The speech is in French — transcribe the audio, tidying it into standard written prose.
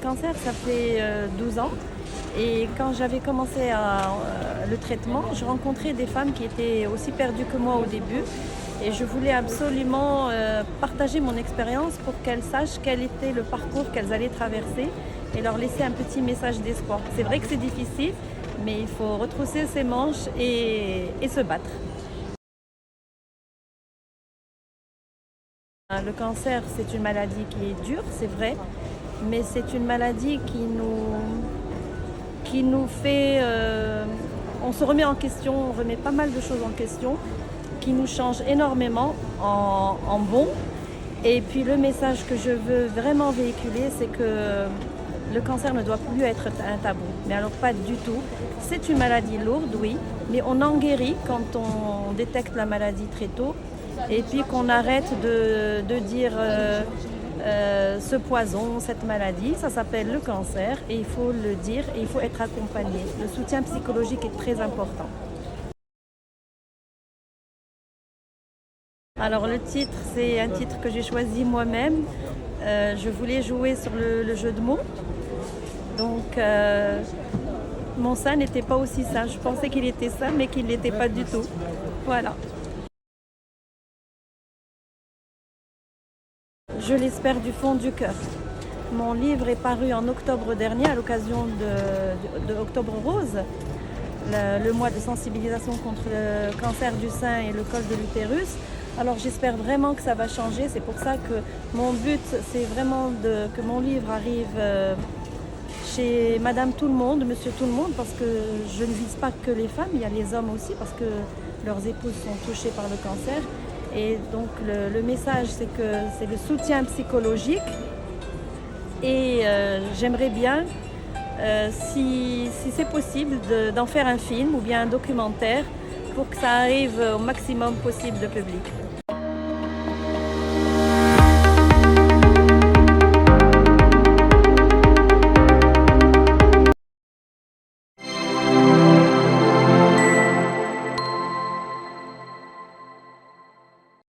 cancer, ça fait 12 ans. Et quand j'avais commencé le traitement, je rencontrais des femmes qui étaient aussi perdues que moi au début. Et je voulais absolument partager mon expérience pour qu'elles sachent quel était le parcours qu'elles allaient traverser et leur laisser un petit message d'espoir. C'est vrai que c'est difficile, mais il faut retrousser ses manches et se battre. Le cancer, c'est une maladie qui est dure, c'est vrai, mais c'est une maladie qui nous fait... on se remet en question, on remet pas mal de choses en question, qui nous change énormément en bon. Et puis le message que je veux vraiment véhiculer, c'est que le cancer ne doit plus être un tabou. Mais alors pas du tout. C'est une maladie lourde, oui, mais on en guérit quand on détecte la maladie très tôt. Et puis qu'on arrête de dire ce poison, cette maladie, ça s'appelle le cancer et il faut le dire et il faut être accompagné. Le soutien psychologique est très important. Alors le titre, c'est un titre que j'ai choisi moi-même. Je voulais jouer sur le jeu de mots. Donc mon sein n'était pas aussi ça. Je pensais qu'il était ça, mais qu'il ne l'était pas du tout. Voilà. Je l'espère du fond du cœur. Mon livre est paru en octobre dernier à l'occasion de Octobre Rose, le mois de sensibilisation contre le cancer du sein et le col de l'utérus. Alors j'espère vraiment que ça va changer. C'est pour ça que mon but, c'est vraiment que mon livre arrive chez Madame Tout le Monde, Monsieur Tout le Monde, parce que je ne vise pas que les femmes, il y a les hommes aussi, parce que leurs épouses sont touchées par le cancer. Et donc le message, c'est que c'est le soutien psychologique. Et j'aimerais bien, si c'est possible, d'en faire un film ou bien un documentaire pour que ça arrive au maximum possible de public.